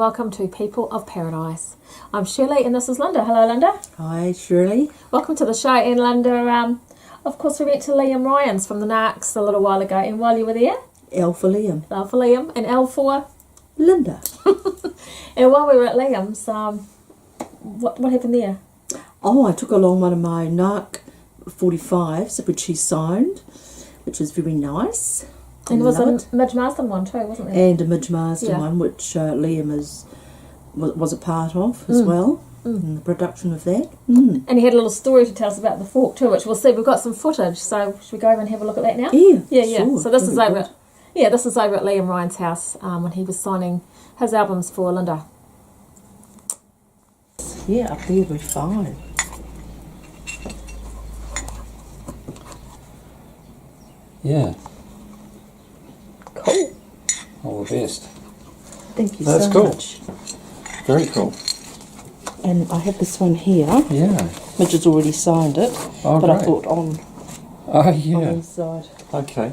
welcome to People of Paradise. I'm Shirley and this is Lynda. Hello Lynda. Hi Shirley. Welcome to the show. And Lynda, of course we went to Liam Ryan's from the Narcs a little while ago, and while you were there, L for Liam. L for Liam and L for Lynda. And while we were at Liam's, what happened there? Oh, I took along one of my Narc 45s which he signed, which was very nice. And it was a Midge Marsden one too, wasn't there? And a Midge Marsden one, which Liam was a part of as well, in the production of that. And he had a little story to tell us about the fork too, which we'll see. We've got some footage, so should we go over and have a look at that now? Yeah, sure. So this is over at Liam Ryan's house when he was signing his albums for Lynda. Yeah, up there we're fine. Yeah. Cool. All the best. Thank you That's so cool. much. Very cool. And I have this one here. Yeah. Mitch has already signed it, Oh, but I great. thought on Yeah. inside. Okay.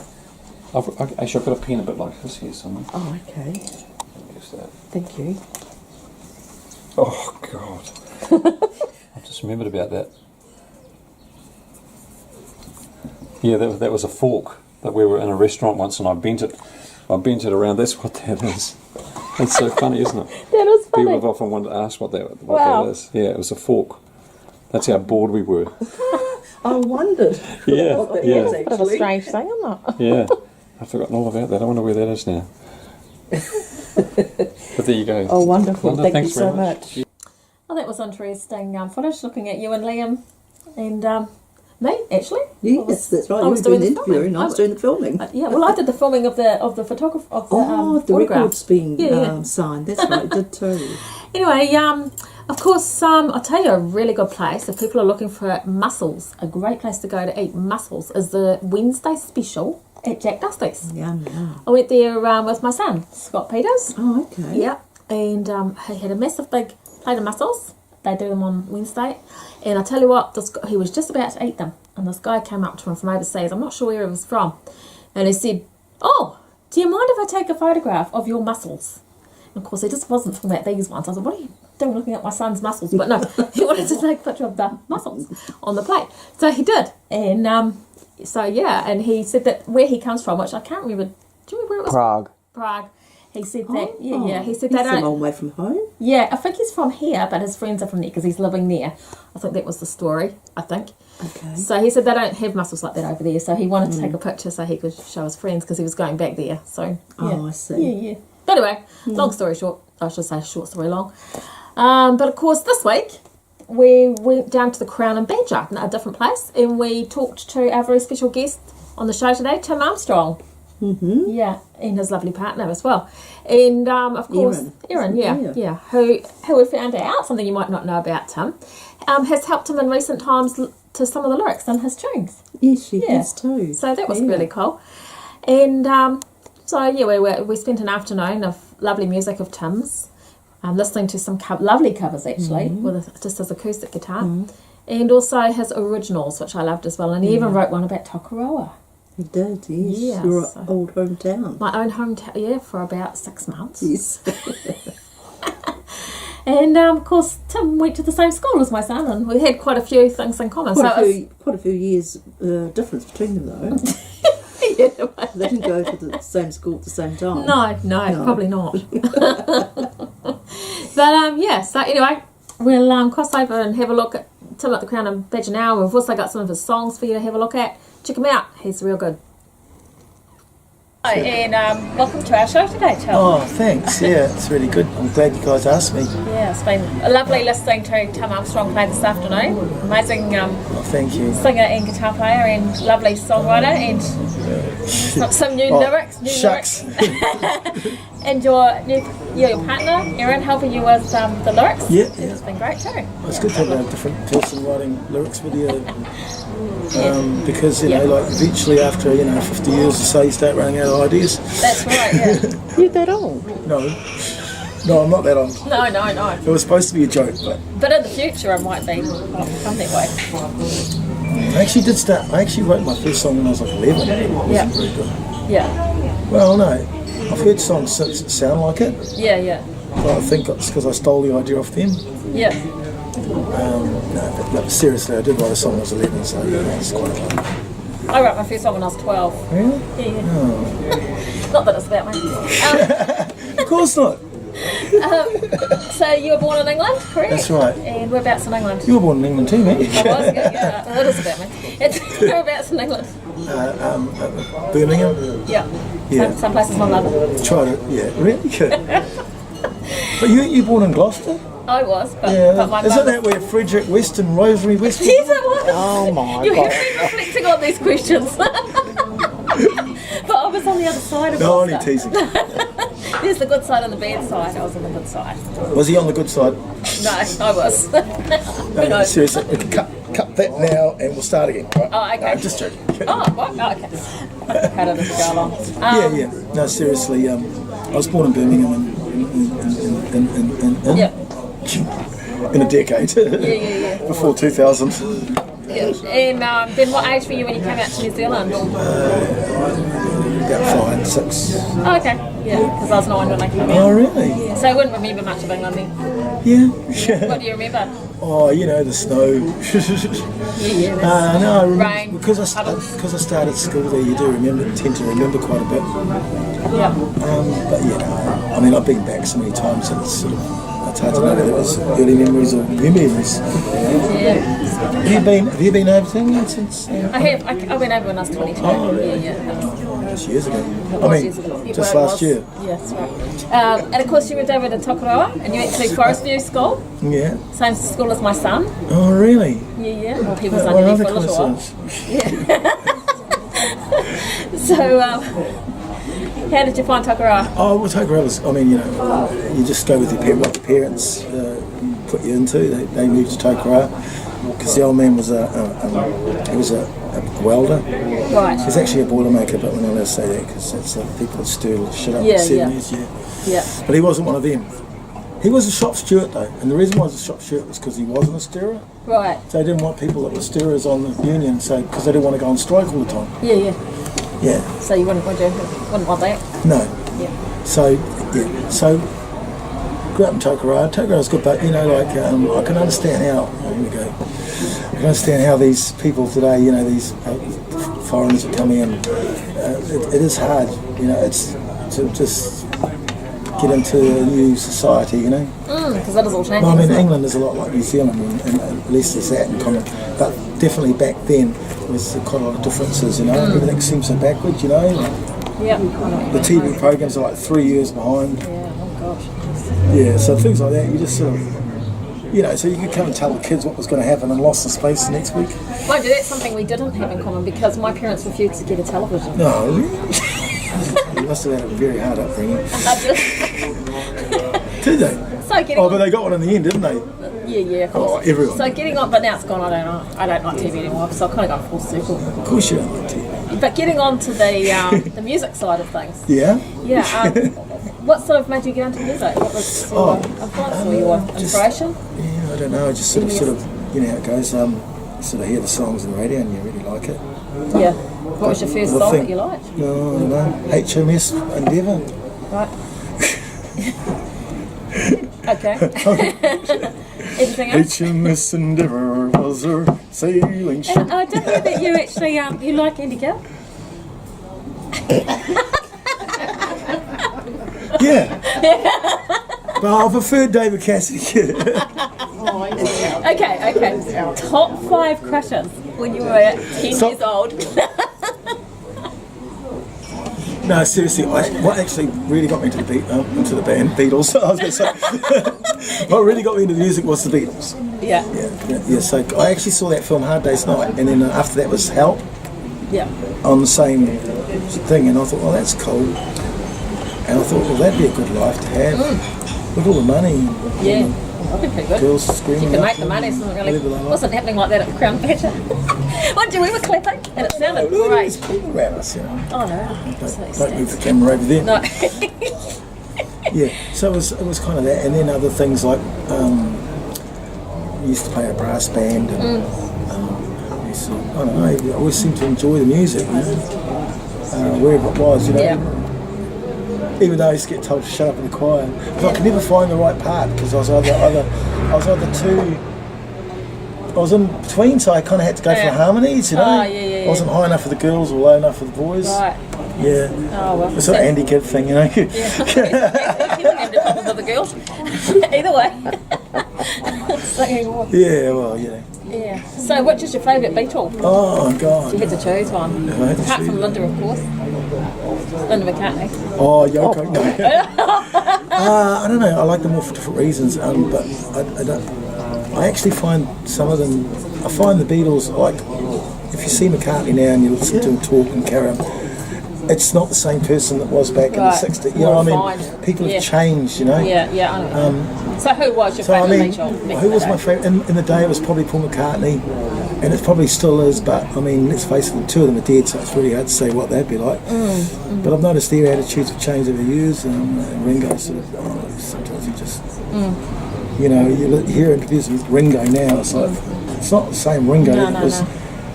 Actually, I've got a pen a bit like this here somewhere. Oh, okay. Guess that. Thank you. Oh, God. I've just remembered about that. Yeah, that was a fork that we were in a restaurant once and I bent it around. That's what that is. That's so funny, isn't it? That is funny. People have often wanted to ask what that is. Yeah, it was a fork. That's how bored we were. I wondered Yeah, what that yeah. is Bit of a actually. strange thing, isn't it? Yeah, I've forgotten all about that. I wonder where that is now. But there you go. Oh, wonderful. Lynda, Thank you thanks so very much. Well, that was interesting footage, looking at you and Liam and me, actually. Yes, that's right. I You was were doing the doing the interviewing, filming. I was doing the filming. Yeah, well, I did the filming of the photograph of the The photograph. record's being Yeah. signed. That's right, I did too. Anyway, of course, I'll tell you a really good place if people are looking for mussels. A great place to go to eat mussels is the Wednesday special at Jack Dusty's. Yum. I went there with my son, Scott Peters. Oh, okay. Yeah, and he had a massive big plate of mussels. They do them on Wednesday. And I tell you what, he was just about to eat them. And this guy came up to him from overseas. I'm not sure where he was from. And he said, "Oh, do you mind if I take a photograph of your mussels?" And of course, he just wasn't talking about these ones. I said, "What are you doing looking at my son's mussels?" But no, he wanted to take a picture of the mussels on the plate. So he did. And and he said that where he comes from, which I can't remember. Do you remember where it was? Prague. He said that, he said he's they don't... a long way from home. Yeah, I think he's from here, but his friends are from there because he's living there. I think that was the story, I think. Okay. So he said they don't have mussels like that over there, so he wanted to take a picture so he could show his friends because he was going back there. So, yeah. Oh, I see. Yeah. But anyway, long story short, I should say short story long. But of course, this week, we went down to the Crown and Badger, a different place, and we talked to our very special guest on the show today, Tim Armstrong. Mm-hmm. Yeah, and his lovely partner as well. And of course, Erin, who we found out, something you might not know about Tim, has helped him in recent times to some of the lyrics in his tunes. Yes, she has too. So that was really cool. And we spent an afternoon of lovely music of Tim's, listening to some lovely covers actually, with just his acoustic guitar, and also his originals, which I loved as well. And he even wrote one about Tokoroa. He did, yes. Yeah, Your old hometown. My own hometown, for about 6 months. Yes. And of course, Tim went to the same school as my son, and we had quite a few things in common. Quite a few years difference between them, though. They didn't go to the same school at the same time. No, probably not. But so anyway, we'll cross over and have a look at Tim at the Crown and Badger now. We've also got some of his songs for you to have a look at. Check him out. He's real good. And welcome to our show today, Tim. Oh, thanks. Yeah, it's really good. I'm glad you guys asked me. Yeah, it's been lovely listening to Tim Armstrong play this afternoon. Amazing Thank you. singer and guitar player and lovely songwriter and some new lyrics. Shucks. And your partner, Erin, helping you with the lyrics. Yeah. It's been great too. It's good to have a different person writing lyrics with you. Because, like eventually after, 50 years or so, you start running out of ideas. That's right, yeah. You're that old? No, I'm not that old. No. It was supposed to be a joke, But in the future it might be become that way. I actually wrote my first song when I was like 11. It wasn't very good. Yeah. Well, no. I've heard songs since that sound like it. Yeah. But I think it's because I stole the idea off them. Yeah. No, but seriously, I did write a song when I was 11, so yeah, it's quite fun. I wrote my first song when I was 12. Really? Yeah. Oh. Not that it's about me. Of course not. So you were born in England, correct? That's right. And whereabouts in England? You were born in England too, mate. I was, yeah. Well, it is about me. It's whereabouts in England? Birmingham. Yeah. Yeah. Some places my mother. Try to, yeah, really good. But you born in Gloucester? I was, but, Yeah. but my Isn't mother. that where Frederick West and Rosemary West? Yes, it was. Oh my You God. have been reflecting on these questions. But I was on the other side of No, only Gloucester. teasing. There's the good side and the bad side. I was on the good side. Was he on the good side? No, I was. Who knows? Seriously, we can cut that now and we'll start again. Right? Oh, okay. No, just joking. Oh, what? Oh, okay. How did this go along? Yeah. No, seriously, I was born in Birmingham Yeah. in a decade. Yeah. Before 2000. Yeah. And then what age were you when you came out to New Zealand? About 5, 6. Oh, okay. Yeah, because I was 9 when I came Oh, out. really? Yeah. So I wouldn't remember much of England then. Yeah. What do you remember? Oh, you know, the snow. Yeah. No, I remember, Rain, because I started school there. You do tend to remember quite a bit. Yeah. But you know, I mean, I've been back so many times, and it's sort of it's hard to know whether it was early memories or new memories. Yeah. Have you been over to England since? I have. I went over when I was 22. Oh, really? Yeah. Just years ago. It I was mean, years ago. just Well, it last was. year. Yeah, that's right. And of course, you moved over to Tokoroa, and you went to Forest View School, Yeah. same school as my son. Oh, really? Yeah. Well, he was What underneath other for a little while. coincidence? So, how did you find Tokoroa? Oh, well, Tokoroa was. I mean, you know, you just go with what your parents put you into. They moved to Tokoroa because the old man was a welder. Right. He's actually a boilermaker, but we're not allowed to say that because that's people that stir the shit up in Yeah, the 70s. Yeah. Yeah. But he wasn't one of them. He was a shop steward though, and the reason why he was a shop steward was because he wasn't a stirrer. Right. So they didn't want people that were stirrers on the union, so because they didn't want to go on strike all the time. Yeah. Yeah. So you wouldn't want that? No. Yeah. So grew up in Tokoroa. Tokoroa's good, but you know, like I can understand how. Here we go. I can understand how these people today, you know, these foreigners that come in. It is hard, you know. It's to just get into a new society, you know. Because that is all changing. Well, I mean, isn't it? England is a lot like New Zealand, and at least there's that in common. But definitely back then, there was quite a lot of differences, you know. Everything seems so backwards, you know. Yeah. The TV programs are like 3 years behind. Yeah. Oh gosh. Yeah, so things like that, you just sort of, you know, so you could come and tell the kids what was going to happen and Lost in Space the next week. Mind you, that's something we didn't have in common because my parents refused to get a television. No, really? You must have had a very hard upbringing. Did they? So getting Oh, on, but they got one in the end, didn't they? yeah, of course. Oh, everyone. So getting on, but now it's gone. I don't like TV anymore because I've kind of gone full circle. Of course you don't like TV. But getting on to the music side of things, Yeah? yeah. What sort of made you get into music? What was your influence or your inspiration? Yeah, I don't know, I just sort of, you know how it goes, sort of hear the songs on the radio and you really like it. Yeah. What was your first Well, song think- that you liked? No, I don't know. HMS Endeavour. Right. Okay. Anything else? HMS Endeavour was her sailing ship. And I didn't know that you actually you like Andy Gill. Yeah. But I prefer David Cassidy. Okay. Top 5 crushes when you were 10 So- years old. No, seriously, what actually really got me into the band, Beatles, I was going to say. What really got me into the music was the Beatles. Yeah. Yeah, so I actually saw that film Hard Day's Night, and then after that was Help Yeah. on the same thing, and I thought, well, that's cool. And I thought, well, that'd be a good life to have. With all the money. Yeah. That'd be pretty good. Girls screaming. You can up make the money, so it really whatever they like. wasn't happening like that at the Crown Pageant. What we were clapping, and it sounded Look, great. there's people around us, you know. Oh no. Don't move the camera over there. No. Yeah, so it was kind of that, and then other things like we used to play a brass band, and I don't know, I always seemed to enjoy the music, you know, wherever it was, you know. Yeah. even though I used to get told to shut up in the choir. But I could never find the right part because I was either too. I was in between, so I kind of had to go for the harmonies, you know. Oh, yeah. I wasn't high enough for the girls or low enough for the boys. Right. Yeah. Oh, well. It's sort of handicap thing, you know. Yeah. You wouldn't have the problems with the girls. Either way. Yeah, well, you know. Yeah. So, which is your favourite Beatle? Oh, God. You had to choose one. If I had to Apart choose from Lynda, of course. Lynda McCartney. Oh, Yoko. No. I don't know. I like them all for different reasons, but I don't. I actually find some of them. I find the Beatles, like, if you see McCartney now and you listen to him talk and carry on, it's not the same person that was back in the 60s. You know what I mean? People have changed, you know. Yeah. I know. So, who was your favourite Beatle? Who was my favourite? In the day, it was probably Paul McCartney, and it probably still is. But I mean, let's face it, the two of them are dead, so it's really hard to say what they'd be like. But I've noticed their attitudes have changed over the years. And Ringo sort of, sometimes he just. You know, you hear interviews with Ringo now, it's like, it's not the same Ringo that was.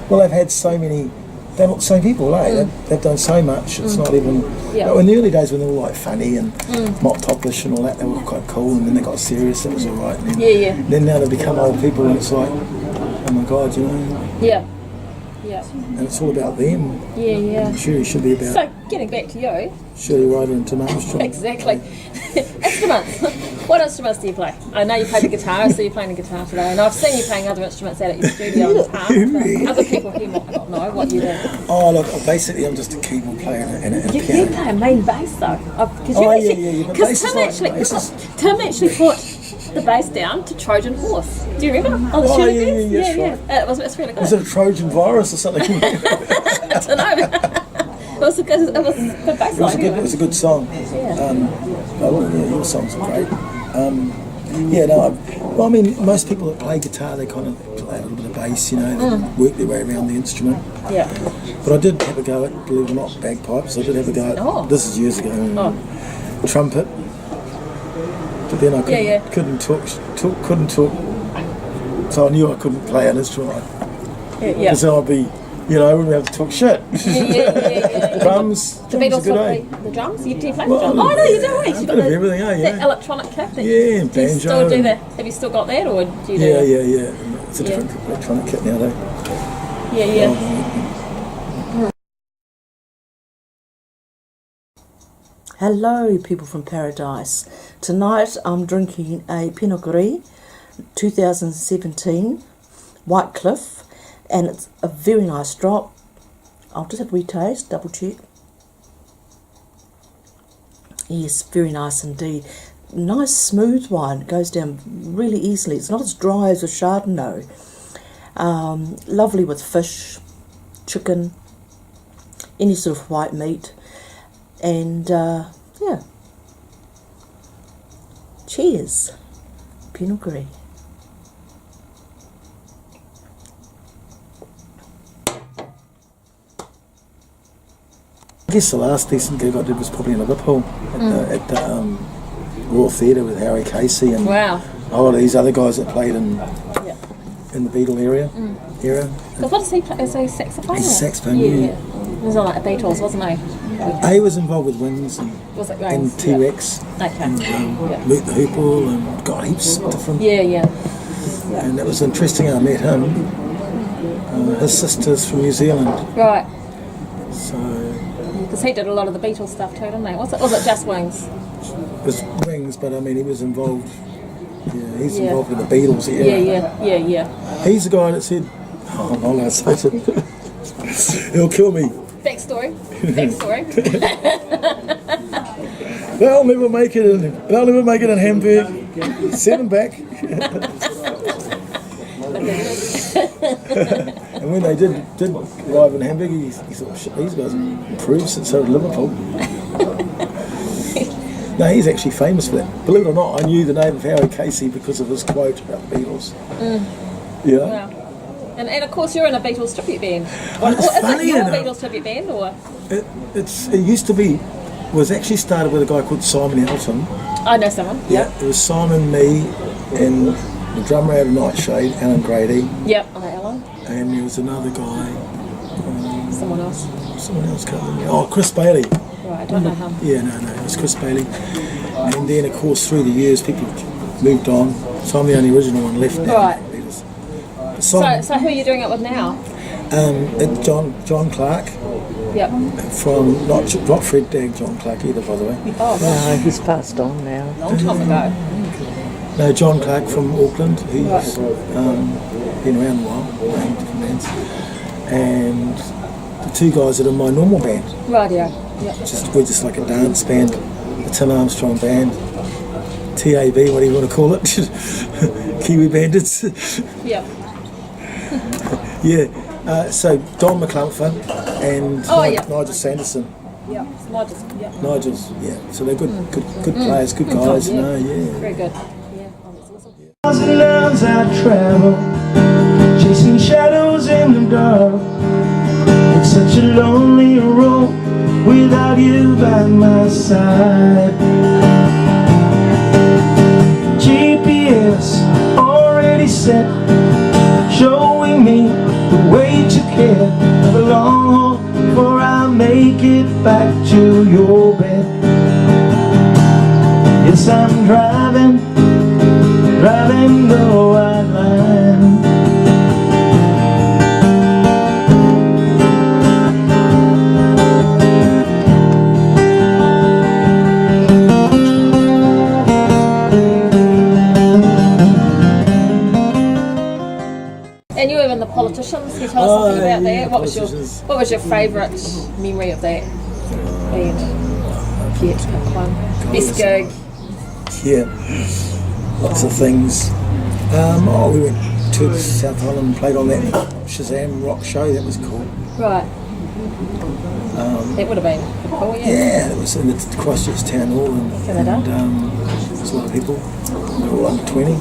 Well, they've had so many, they're not the same people, eh? They've done so much, it's not even. Yeah. In the early days when they were like funny and mop topish and all that, they were quite cool, and then they got serious, that was alright. Then now they've become old people, and it's like, oh my God, you know? Yeah. And it's all about them. Yeah. I'm sure it should be about So, getting back to you. Shirley Ryder and Tim Armstrong. Exactly. Instruments. What instruments do you play? I know you play the guitar, so you're playing the guitar today, and I've seen you playing other instruments out at your studio in the past, but other people here might not know what you do. Oh, look, basically I'm just a keyboard player and a You piano. play a main bass though. Because Tim actually put the bass down to Trojan Horse. Do you remember? Oh, the Shirley Lynda? Yeah, right. It's really good. Was it a Trojan virus or something? I don't know. It was a good bass line. It was a good song. Yeah. Your songs are great. I mean, most people that play guitar, they kind of play a little bit of bass, you know, they work their way around the instrument. Yeah. But I did have a go at, believe it or not, bagpipes. I did have a go at, this is years ago, trumpet. But then I couldn't talk, so I knew I couldn't play an instrument. Because then I'd be, you know, I wouldn't be able to talk shit. Drums. The Beatles play the drums? You do play the drums? Oh, no, you do. You've got everything, that electronic kit. And banjo. Do you still do that? Have you still got that, or do you do Yeah. It's a different electronic kit now, though. Yeah. Hello, people from paradise. Tonight I'm drinking a Pinot Gris 2017 White Cliff, and it's a very nice drop. I'll just have a wee taste, double check. Yes, very nice indeed. Nice smooth wine, it goes down really easily. It's not as dry as a Chardonnay. Lovely with fish, chicken, any sort of white meat. And cheers, Pinot Gris. I guess the last decent gig I did was probably in Liverpool at the Royal Theatre with Harry Casey and a lot of these other guys that played in the Beatle era. Because what does he play? Is he a saxophone? He's a saxophone, It was on like the Beatles, wasn't he? He was involved with Wings and T-Rex and Meet the Hoople and got heaps different. And it was interesting. I met him. His sister's from New Zealand. Right. So. Because he did a lot of the Beatles stuff too, didn't he? Was it just Wings? It was Wings, but I mean he was involved. Yeah, he's involved with the Beatles. Yeah. He's the guy that said, "Oh, I'm not allowed to say it. He'll kill me." Backstory. They'll never make it in Hamburg. Send them back. And when they did arrive in Hamburg, he thought, shit, these guys have improved since they were at Liverpool. No, he's actually famous for that. Believe it or not, I knew the name of Harry Casey because of his quote about the Beatles. Yeah. Wow. And of course you're in a Beatles tribute band. Well, it's funny, is it your Beatles tribute band or? It used to be, was actually started with a guy called Simon Elton. I know someone. Yeah. It was Simon, me, and the drummer out of Nightshade, Alan Grady. Yep, I know Alan. And there was another guy. Someone else Someone else can't remember. Oh, Chris Bailey. Yeah. Right, I don't know him. Yeah, no, it was Chris Bailey. And then, of course, through the years, people moved on. So I'm the only original one left now. Right. So who are you doing it with now? It's John Clark Yep. from not Fred Dagg John Clark either, by the way. Oh, No, he's passed on now. long time ago. No, John Clark from Auckland. He's been around a while, playing different bands. And the two guys that are my normal band. Radio. Yep. We're just like a dance band, a Tim Armstrong band, TAB, what do you want to call it? Kiwi Bandits. Yep. Yeah. So Don McClumpher and Yeah. Nigel Sanderson. Yep. Yep. Nigel's, yeah. So they're good players, good guys. Yeah. No, yeah. Very good. Yeah. Oh, that's awesome. Thousand miles I travel, chasing shadows in the dark. It's such a lonely road without you by my side. GPS already set, showing me the way to care. The long haul before I make it back to your bed. Yes, I'm driving the white line. And you were in the Politicians. Can you tell us something about yeah, that? Politicians. What was your favourite memory of that band? If you had to pick one. Best gig. Yeah. Lots of things. We went to South Island and played on that Shazam rock show. That was cool. Right. That would have been cool, yeah. Yeah, it was in the Christchurch Town Hall, Canada. and there's a lot of people. They were all under 20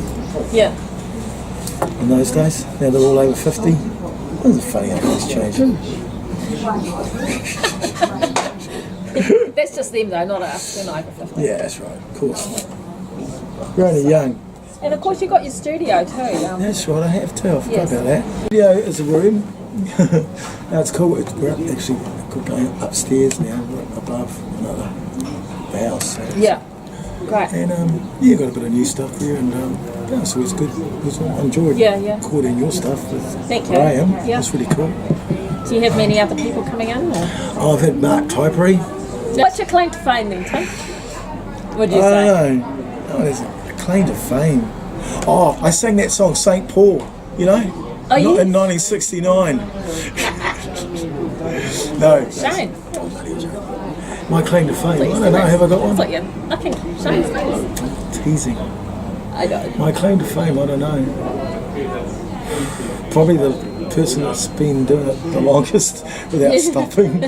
Yeah. in those days. Now they're all over 50. It was funny how things change. That's just them though, not us. We're not over 50. Yeah, that's right. Of course. You're only young. And of course you got your studio too. That's right. I have too. I forgot Yes. about that. Studio is a room. Now it's cool. We're actually going upstairs now. We're above another house. So Yeah. Great. And got a bit of new stuff there, and so it's good. I enjoyed recording your stuff with Thank you. Graham. Yeah. It's really cool. Do you have many other people coming in? Or? I've had Mark Typery. What's your claim to fame then, Tim? Would you I say? don't know. Oh, there's a claim to fame. Oh, I sang that song St. Paul, you know? Oh, yes. In 1969. No. Shane. My claim to fame. Please, I don't know. Have I got one? Like, yeah. I think Shane's Teasing. I don't. My claim to fame, I don't know. Probably the person that's been doing it the longest without stopping.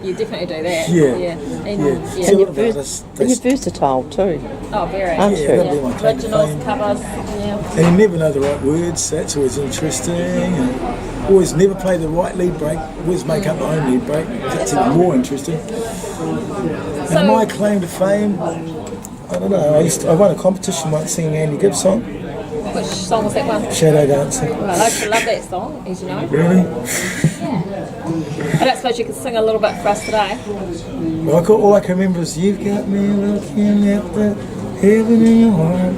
You definitely do that. Yeah. Yeah. And, Yeah. yeah. See, And what you're, about this? and you're versatile too. Oh, very. Aren't Yeah, you? that'd be my claim to Originals, fame. covers. Yeah. And you never know the right words, that's always interesting. And always never play the right lead break, always make up my own lead break, that's even more interesting. And my claim to fame, I don't know, I won a competition once singing Andy Gibbs' song, Which song was that one? Shadow Dancing. Well, I used to love that song, as you know. Really? I don't suppose you could sing a little bit for us today. Well, all I can remember is you've got me looking at the heaven in your heart.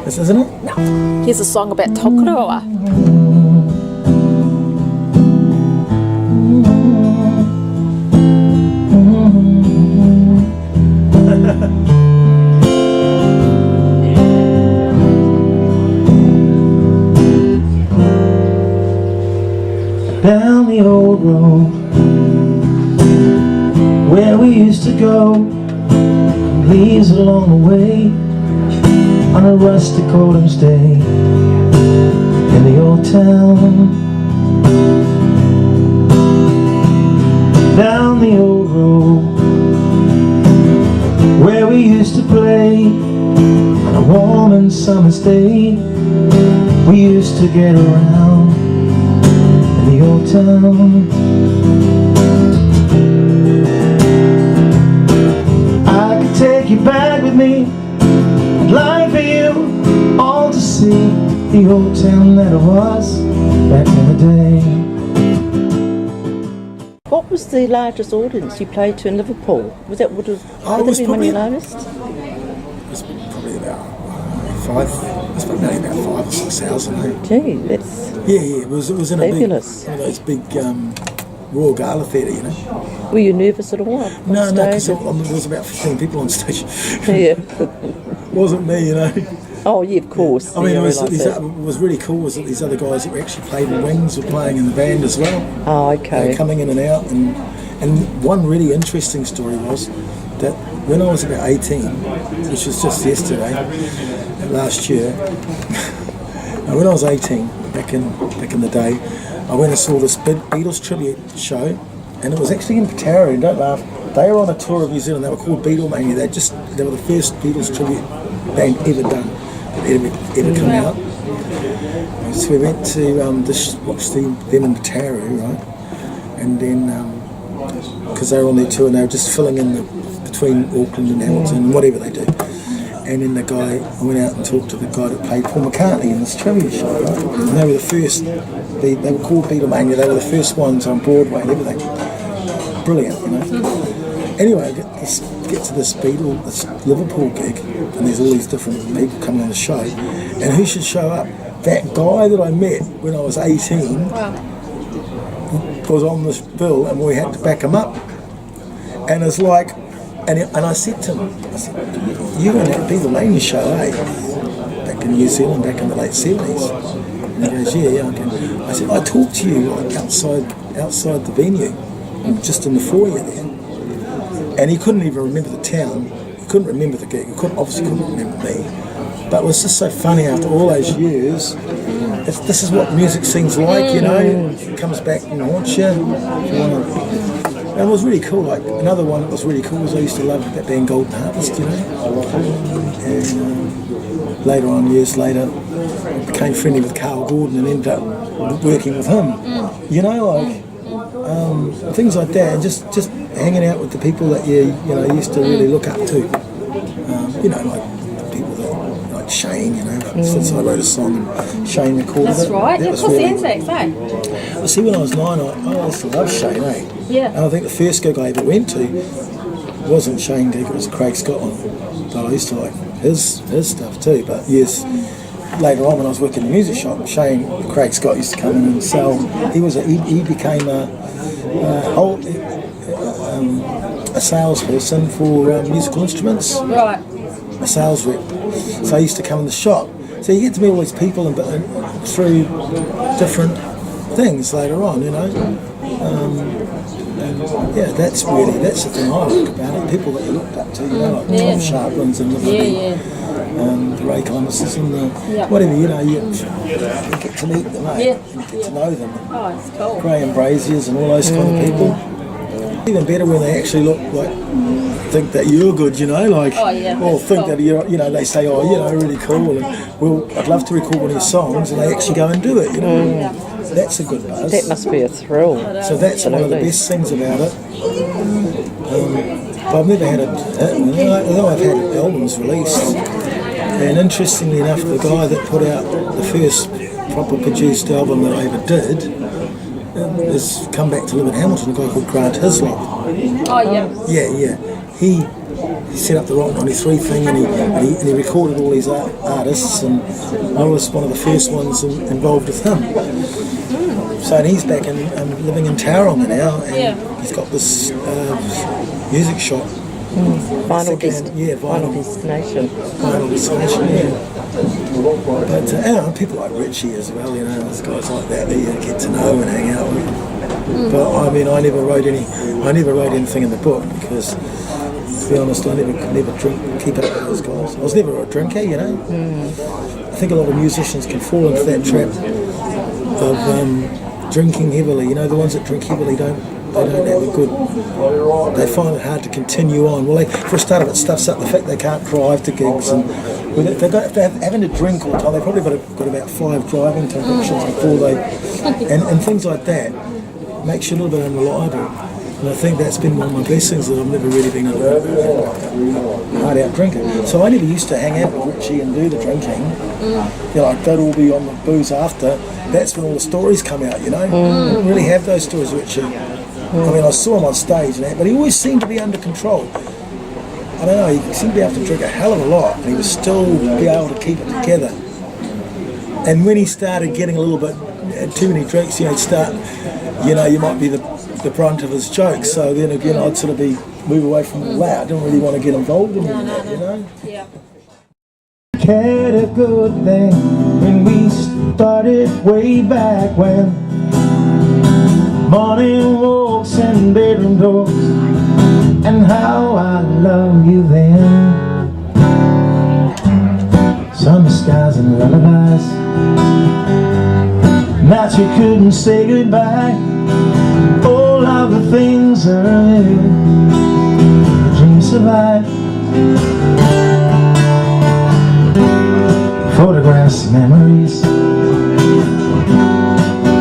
This isn't it? Here's a song about Tokoroa. Down the old road where we used to go, leaves along the way on a rustic autumn's day in the old town. Down the old road where we used to play on a warm and summer's day, we used to get around in the old town. I could take you back with me, I'd like for you all to see the old town that it was back in the day. What was the largest audience you played to in Liverpool? Was that would have been one of your largest? It was probably about five. It was probably about 5,000 or 6,000. Eh? Gee, that's Yeah, it was in fabulous. one of those big Royal Gala Theatre, you know. Were you nervous at all? On No, because stage? there was about 15 people on stage. Yeah. Wasn't me, you know. Oh, yeah, of course. I mean, Yeah, it was, realise that. what was really cool was that these other guys that were actually played in Wings were playing in the band as well. Oh, They okay. were coming in and out. And one really interesting story was that when I was about 18, which was just yesterday, last year, now when I was 18, back in the day, I went and saw this Beatles tribute show, and it was actually in Patara, and don't laugh, they were on a tour of New Zealand. They were called Beatlemania. They were the first Beatles tribute band ever done, ever come out. And so we went to watch them in Patara, right? And then, because they were on their tour, and they were just filling in between Auckland and Hamilton, whatever they do. And then I went out and talked to the guy that played Paul McCartney in this trivia show, right? And they were the first, they were called Beatlemania, they were the first ones on Broadway and everything. Brilliant, you know. Anyway, I get to this Liverpool gig, and there's all these different people coming on the show, and who should show up? That guy that I met when I was 18 was on this bill, and we had to back him up. And it's like, and I said to him, I said, you were in that Beatlemania show, eh? Back in New Zealand, back in the late 70s. And he goes, yeah, I can. I said, I talked to you like outside the venue, just in the foyer there. And he couldn't even remember the town. He couldn't remember the gig. He obviously couldn't remember me. But it was just so funny after all those years. This is what music seems like, you know. It comes back and haunts you. And it was really cool. Like another one that was really cool was I used to love that band Golden Harvest, you know. And later on, years later, I became friendly with Carl Gordon and ended up working with him. You know, like things like that, and just hanging out with the people that you used to really look up to. You know, like the people that like Shane. You know, since I wrote a song and Shane recorded it. That's right. That Yeah, was of course, really, the Anzacs, eh? well, see, when I was 9, I used to love Shane, eh? Yeah. And I think the first gig I ever went to wasn't Shane gig, it was Craig Scott one. But I used to like his stuff too. But yes, later on when I was working in the music shop, Craig Scott used to come in and sell. He became a salesperson for musical instruments. Right. A sales rep. So I used to come in the shop. So you get to meet all these people and through different things later on, you know. And yeah, that's the thing I like about it. People that you looked up to, you know, like Tom Sharplin's and the Ray Clements and whatever, you know, you get to meet them, you get to know them. Oh, it's cool. Graham Braziers and all those kind of people. Even better when they actually look like, think that you're good, you know, like, or think that you're, you know, they say, oh, you know, really cool, and well, I'd love to record one of your songs, and they actually go and do it, you know. That's a good buzz. That must be a thrill. So that's one of the best things about it. But I've never had although I've had albums released, and interestingly enough, the guy that put out the first proper produced album that I ever did has come back to live in Hamilton, a guy called Grant Hislop. Oh, yeah. Yeah. He set up the Rock 93 thing, and he recorded all these artists, and I was one of the first ones involved with him. So and he's back and living in Tauranga now, and he's got this music shop. Final Vinyl Destination. Vinyl Destination, yeah. But people like Richie as well, you know, there's guys like that you get to know and hang out with. But I mean, I never wrote anything in the book because, to be honest, I never keep up with those guys. I was never a drinker, you know. I think a lot of musicians can fall into that trap of drinking heavily. You know, the ones that drink heavily don't have a good. They find it hard to continue on. Well, for a start, it stuffs up the fact they can't drive to gigs, and if they're having to drink all the time, they've probably got about 5 driving convictions before they, and things like that makes you a little bit unreliable. And I think that's been one of my blessings, that I've never really been a hard out drinker. So I never used to hang out with Richie and do the drinking. You know, like they'd all be on the booze after. That's when all the stories come out, you know. I didn't really have those stories with Richie. I mean, I saw him on stage and that, but he always seemed to be under control. I don't know, he seemed to be able to drink a hell of a lot, and he would still be able to keep it together. And when he started getting a little bit too many drinks, he'd start, you might be the brunt of his jokes. So then again, I'd sort of move away from all that. I didn't really want to get involved in that, Yeah. Had a good thing when we started way back when. Morning walks and bedroom doors, and how I love you then. Summer skies and lullabies, nights we couldn't say goodbye. All of the things are here, dreams survive. Photographs, memories,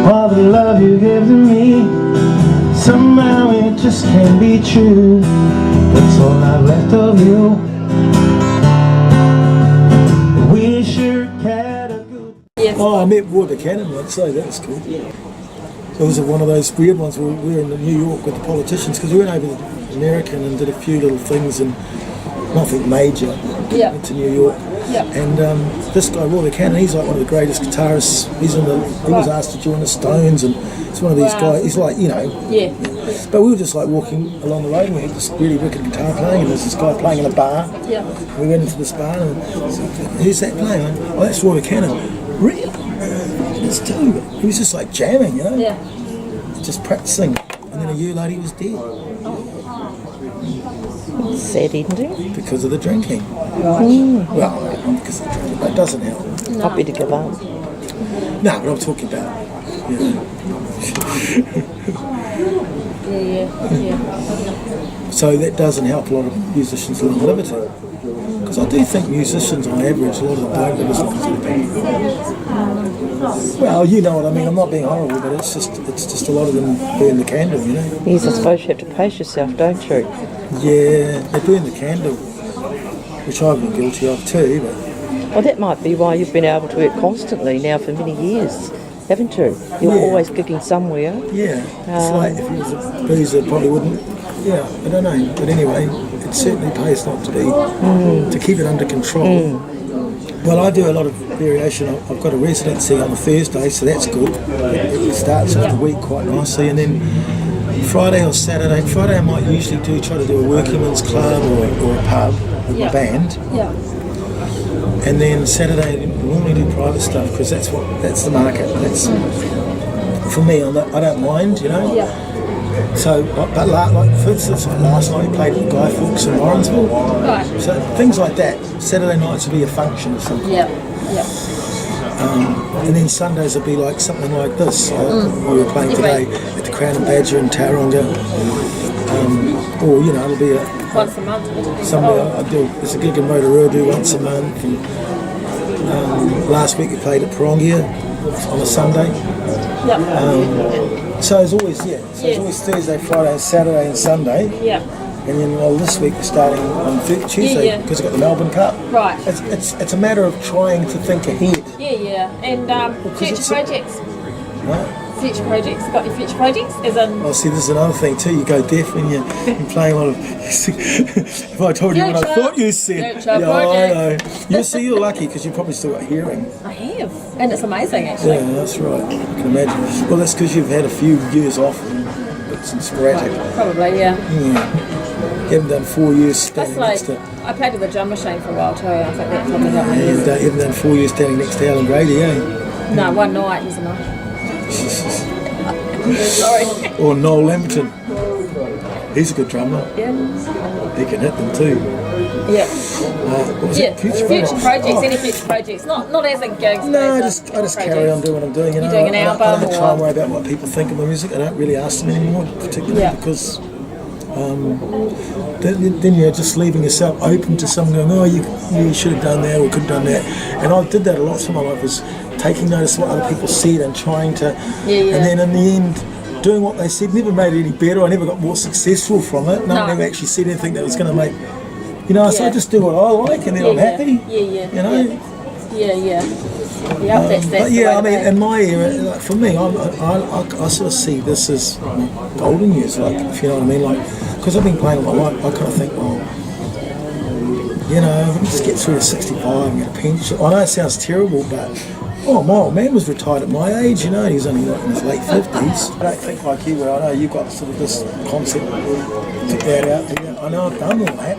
all the love you gave to me. Somehow it just can't be true. That's all I've left of you. We sure had a good. Yes. Oh, I met Roy Buchanan once, so that was cool. So it was one of those weird ones where we were in New York with the politicians, because we went over to America and did a few little things and nothing major. Yeah. Went to New York. Yeah. And this guy, Roy Buchanan, he's like one of the greatest guitarists. He was asked to join the Stones, and it's one of these guys. He's like, Yeah. But we were just like walking along the road, and we had this really wicked guitar playing, and there's this guy playing in a bar. Yeah. We went into this bar, and who's that playing? Oh, that's Roy Buchanan. Really? It's too. He was just like jamming, Yeah. just practicing. And then a year later, he was dead Sad ending. because of the drinking. Right. Well, not because of the drinking, but it doesn't help. No. I'll better give up. No, but I'm talking about, Yeah. So that doesn't help a lot of musicians' longevity. Because I do think musicians, on average, a lot of them don't live as long as they do. Well, you know what I mean. I'm not being horrible, but it's just a lot of them burn the candle, Yes, I suppose you have to pace yourself, don't you? Yeah, they burn the candle, which I've been guilty of too. But Well, that might be why you've been able to work constantly now for many years, haven't you? You're always gigging somewhere. yeah, it's like if he was a boozer, probably wouldn't. Yeah, I don't know. But anyway, it certainly pays not to be to keep it under control. Well, I do a lot of variation. I've got a residency on a Thursday, so that's good. It starts off the week quite nicely, and then Friday or Saturday. Friday I might usually try to do a workingmen's club or a pub with my band, Yeah. and then Saturday I normally do private stuff because that's the market. That's for me. I don't mind, Yeah. So, but like for instance, like last night we played with Guy Fawkes in Lawrenceville. Right. So things like that. Saturday nights will be a function or something. Yeah. Yeah. And then Sundays will be like something like this. We were playing today at the Crown and Badger in Tauranga. Or, it'll be Once a month. there's a gig in Rotorua, do once a month. And, last week we played at Parongia on a Sunday. Yeah. So it's always, it's always Thursday, Friday, Saturday and Sunday. Yeah. And then, this week we're starting on Tuesday because we've got the Melbourne Cup. Right. It's a matter of trying to think ahead. Yeah. And future projects. Right? Future projects. Got your future projects? As in. Oh, see, this is another thing too. You go deaf when you're playing a lot of. If I told you what I thought you said, Future I know. projects. You're lucky because you've probably still got hearing. I have, and it's amazing actually. Yeah, that's right. I can imagine. Well, that's because you've had a few years off and it's sporadic. Probably, yeah. You haven't done 4 years That's standing like next to. I played with the drum machine for a while too. I think that probably helped me. You haven't done 4 years standing next to Alan Grady, eh? No, one night was enough. Sorry. Or Noel Lamberton. He's a good drummer. Yeah. He can hit them too. Yeah. What was Yeah. it? Future projects. Any future projects? Not as in gigs. No, but I as just in carry on doing what I'm doing. You're doing an I album don't try and or- worry about what people think of my music. I don't really ask them anymore, particularly because then you're just leaving yourself open to someone going, oh, you should have done that or could have done that. And I did that a lot of time. I was taking notice of what other people said and trying to, and then in the end, doing what they said never made it any better. I never got more successful from it. No one ever actually said anything that was going to make, so I just do what I like and then I'm happy. Yeah. You know? Yeah. Yeah, that's But the yeah, way I to mean, be. in my era, like, for me, I sort of see this as golden years, like, if you know what I mean, like, because I've been playing all my life, I kind of think, well, you know, just get through to 65 and get a pension. I know it sounds terrible, but my old man was retired at my age, you know, he was only like in his late 50s. I don't think like you, where I know you've got sort of this concept, took that out there. I know I've done all that,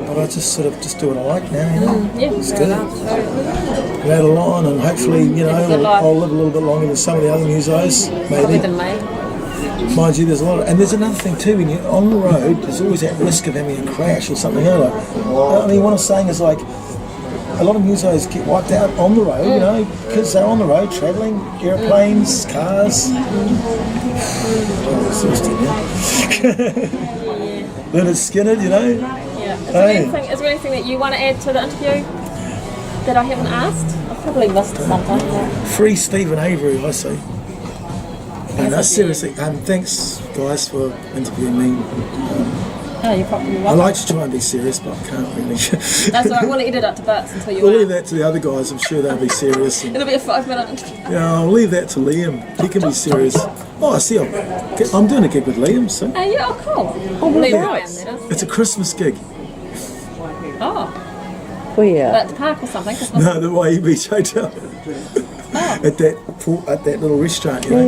but I just sort of just do what I like now, you know. Yeah, It's fair good. enough. Rattle on, and hopefully, you Have a know, good life. I'll live a little bit longer than some of the other musos, Probably maybe. than me. Mind you, there's a lot of, and there's another thing too, when you're on the road, there's always that risk of having a crash or something, you know, like, I mean, what I'm saying is like, a lot of musos get wiped out on the road, you know, because they're on the road travelling, airplanes, cars. Leonard Skinner, you know. Yeah. Hey. Is there anything that you want to add to the interview that I haven't asked? I've probably missed something. Free Stephen Avery, I say. And Yes, seriously, thanks guys for interviewing me. Oh, you're probably I right. like to try and be serious, but I can't really. That's all right. We'll edit it to bits until you We'll are. leave that to the other guys. I'm sure they'll be serious. And, It'll be a 5-minute interview. yeah, I'll leave that to Liam. He can be serious. Oh, I see. I'm doing a gig with Liam, so Yeah, oh, cool. Oh, Lee Ryan, that is. it's a Christmas gig. Oh, Where? at the park or something. Christmas. No, the YE Beach Hotel. At that little restaurant, you know.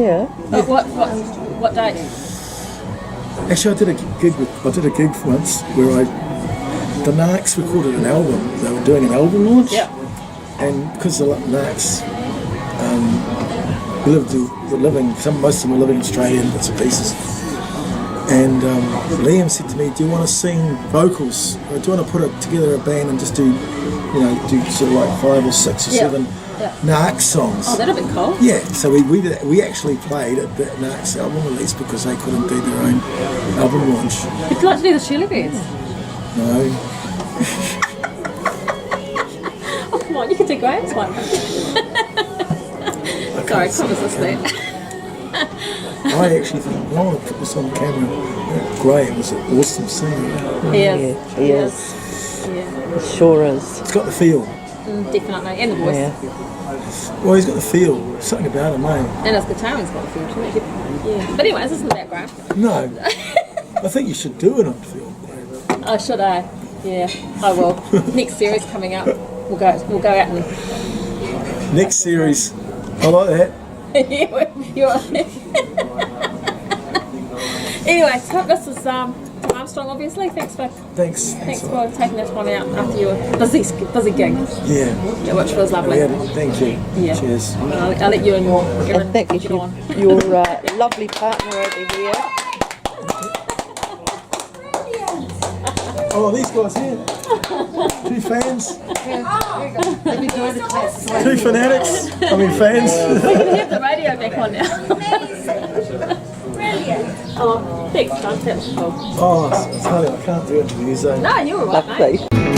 Yeah. What date? Actually, I did a gig once where the Narcs recorded an album. They were doing an album launch. Yeah. And because the Narcs, most of them were living in Australia in bits and pieces. And Liam said to me, "Do you want to sing vocals? Or do you want to put together a band and just do sort of like 5 or 6 or 7 Narcs songs?" Oh, that'll be cool. Yeah, so we actually played at the Narcs album release because they couldn't do their own album launch. Would you like to do the Shirley Bears? No. Oh, come on, you can do Graham's one. Sorry, can't resist that. I actually think, I want to put this on camera. That Graham was an awesome singer. He is. He is. Yeah, It sure is. He's got the feel. definitely. And the voice. Yeah. Well, he's got the feel. Something about him, eh? And his guitar has got the feel to it. Yeah. But anyways, this isn't that Graham. No. I think you should do it on film. Oh, should I? Yeah, I will. Next series coming up. We'll go out and Next series. I like that. Anyway, so this is Tom Armstrong, obviously. Thanks for Thanks. for taking the time out after your busy gig, Yeah. which was lovely. Yeah, thank you. Yeah. Cheers. I'll let you and Erin And thank you get to on. your lovely partner over here. Oh, these guys here. 2 fans. 2 fanatics. I mean fans. We can have the radio back on now. Brilliant. Oh, thanks, John. That was cool. Oh, I tell you, I can't do it to you, so. No, you were right, mate. Lovely.